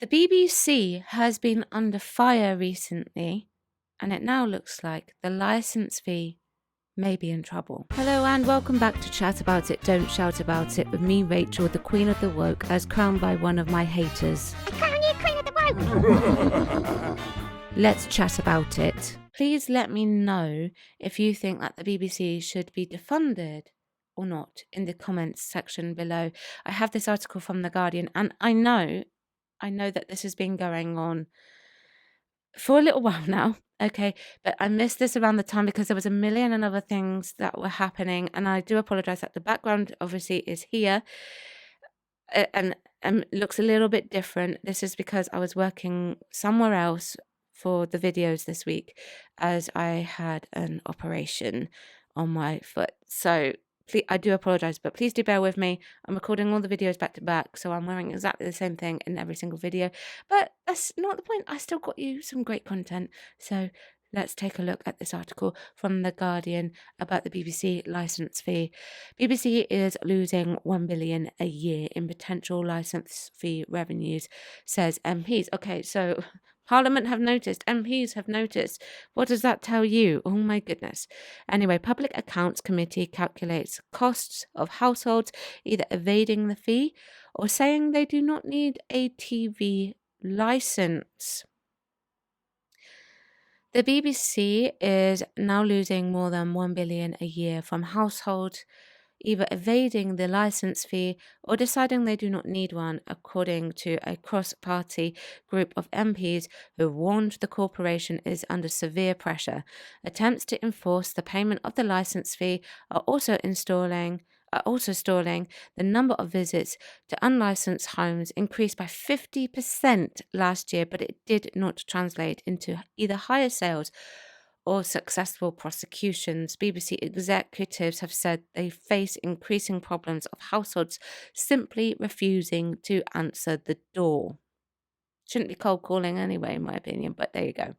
The BBC has been under fire recently, and it now looks like the licence fee may be in trouble. Hello and welcome back to Chat About It, Don't Shout About It with me, Rachel, the Queen of the Woke, as crowned by one of my haters. I crown you Queen of the Woke! Let's chat about it. Please let me know if you think that the BBC should be defunded or not in the comments section below. I have this article from The Guardian, and I know that this has been going on for a little while now, okay, but I missed this around the time because there was a million and other things that were happening, and I do apologise that the background obviously is here and looks a little bit different. This is because I was working somewhere else for the videos this week as I had an operation on my foot. So I do apologise, but please do bear with me. I'm recording all the videos back to back, so I'm wearing exactly the same thing in every single video. But that's not the point. I still got you some great content. So let's take a look at this article from The Guardian about the BBC licence fee. BBC is losing $1 billion a year in potential licence fee revenues, says MPs. Okay, so Parliament have noticed, MPs have noticed. What does that tell you? Oh my goodness. Anyway, Public Accounts Committee calculates costs of households either evading the fee or saying they do not need a TV licence. The BBC is now losing more than $1 billion a year from households either evading the licence fee or deciding they do not need one, according to a cross-party group of MPs who warned the corporation is under severe pressure. Attempts to enforce the payment of the licence fee are also stalling. The number of visits to unlicensed homes increased by 50% last year, but it did not translate into either higher sales or successful prosecutions. BBC executives have said they face increasing problems of households simply refusing to answer the door. Shouldn't be cold calling anyway, in my opinion, but there you go.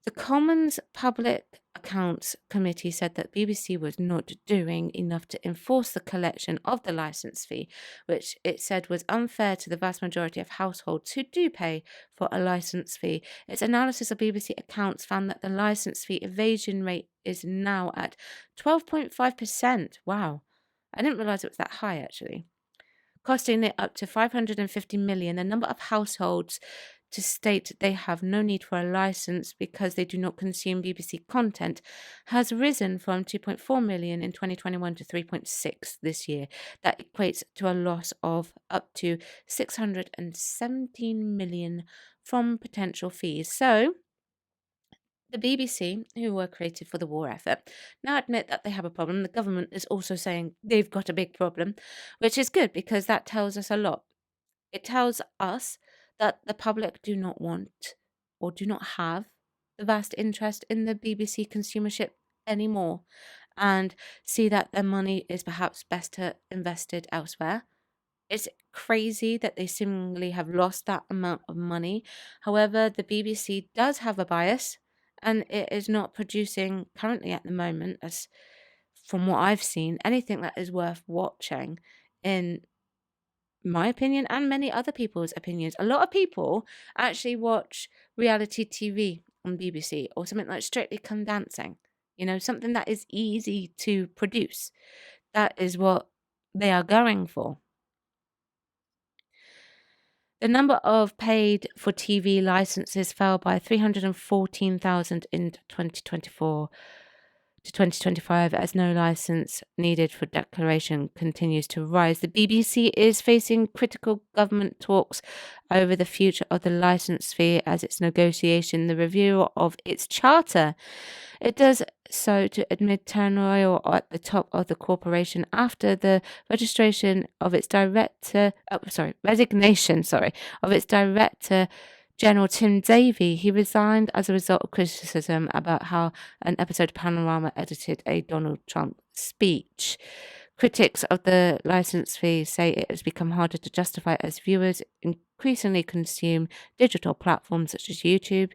The Commons Public Accounts Committee said that BBC was not doing enough to enforce the collection of the licence fee, which it said was unfair to the vast majority of households who do pay for a licence fee. Its analysis of BBC accounts found that the licence fee evasion rate is now at 12.5%. Wow, I didn't realise it was that high actually. Costing it up to $550 million. The number of households to state they have no need for a licence because they do not consume BBC content has risen from 2.4 million in 2021 to 3.6 this year. That equates to a loss of up to 617 million from potential fees. So the BBC, who were created for the war effort, now admit that they have a problem. The government is also saying they've got a big problem, which is good because that tells us a lot. It tells us that the public do not want or do not have the vast interest in the BBC consumership anymore and see that their money is perhaps better invested elsewhere. It's crazy that they seemingly have lost that amount of money. However, the BBC does have a bias and it is not producing currently at the moment, as from what I've seen, anything that is worth watching in my opinion and many other people's opinions. A lot of people actually watch reality TV on BBC or something like Strictly Come Dancing, something that is easy to produce. That is what they are going for. The number of paid for TV licenses fell by 314,000 in 2024 to 2025 as no license needed for declaration continues to rise. The BBC is facing critical government talks over the future of the license fee as its negotiation the review of its charter. It does so to amid turmoil at the top of the corporation after the resignation of its director General Tim Davie. He resigned as a result of criticism about how an episode of Panorama edited a Donald Trump speech. Critics of the license fee say it has become harder to justify as viewers increasingly consume digital platforms such as YouTube.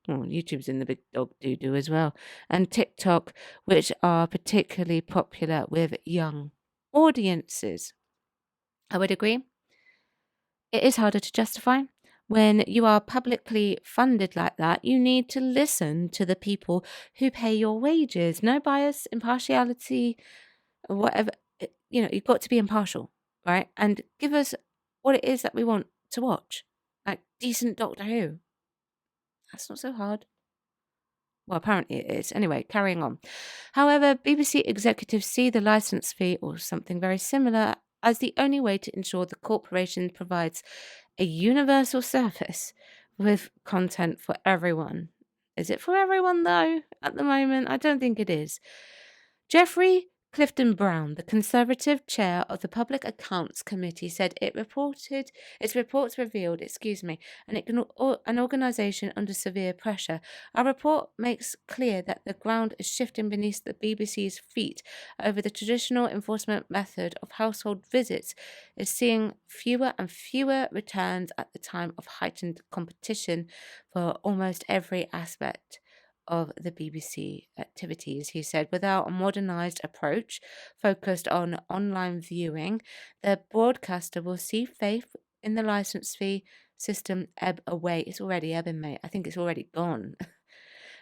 Well, YouTube's in the big dog doo-doo as well, and TikTok, which are particularly popular with young audiences. I would agree. It is harder to justify. When you are publicly funded like that, you need to listen to the people who pay your wages. No bias, impartiality, or whatever. You've got to be impartial, right? And give us what it is that we want to watch. Like decent Doctor Who. That's not so hard. Well, apparently it is. Anyway, carrying on. However, BBC executives see the licence fee or something very similar as the only way to ensure the corporation provides a universal service with content for everyone. Is it for everyone, though, at the moment? I don't think it is. Geoffrey Clifton Brown, the Conservative chair of the Public Accounts Committee, said its reports revealed, an organisation under severe pressure. Our report makes clear that the ground is shifting beneath the BBC's feet over the traditional enforcement method of household visits is seeing fewer and fewer returns at the time of heightened competition for almost every aspect of the BBC activities. He said, without a modernised approach focused on online viewing, the broadcaster will see faith in the licence fee system ebb away. It's already ebbing, mate. I think it's already gone.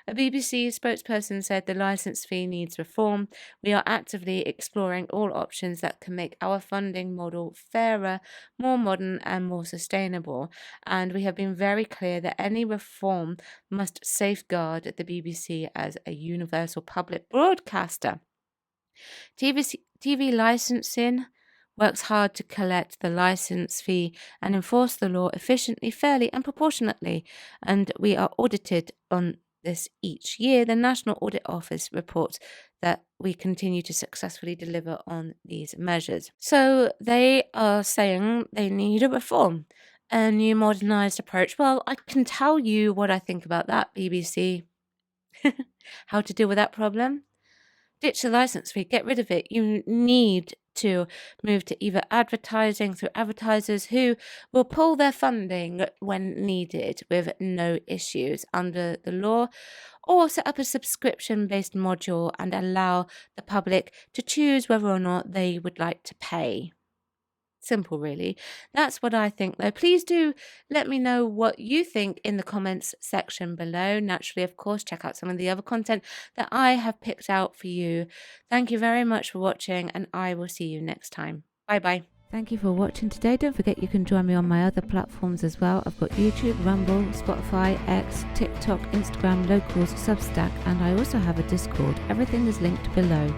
A BBC spokesperson said the licence fee needs reform. We are actively exploring all options that can make our funding model fairer, more modern and more sustainable. And we have been very clear that any reform must safeguard the BBC as a universal public broadcaster. TV licensing works hard to collect the licence fee and enforce the law efficiently, fairly and proportionately. And we are audited on this each year. The National Audit Office reports that we continue to successfully deliver on these measures. So they are saying they need a reform, a new modernised approach. Well, I can tell you what I think about that, BBC. How to deal with that problem? Ditch the licence fee, get rid of it. You need to move to either advertising through advertisers who will pull their funding when needed with no issues under the law, or set up a subscription-based module and allow the public to choose whether or not they would like to pay. Simple, really. That's what I think, though. Please do let me know what you think in the comments section below. Naturally, of course, check out some of the other content that I have picked out for you. Thank you very much for watching, and I will see you next time. Bye-bye. Thank you for watching today. Don't forget you can join me on my other platforms as well. I've got YouTube, Rumble, Spotify, X, TikTok, Instagram, Locals, Substack, and I also have a Discord. Everything is linked below.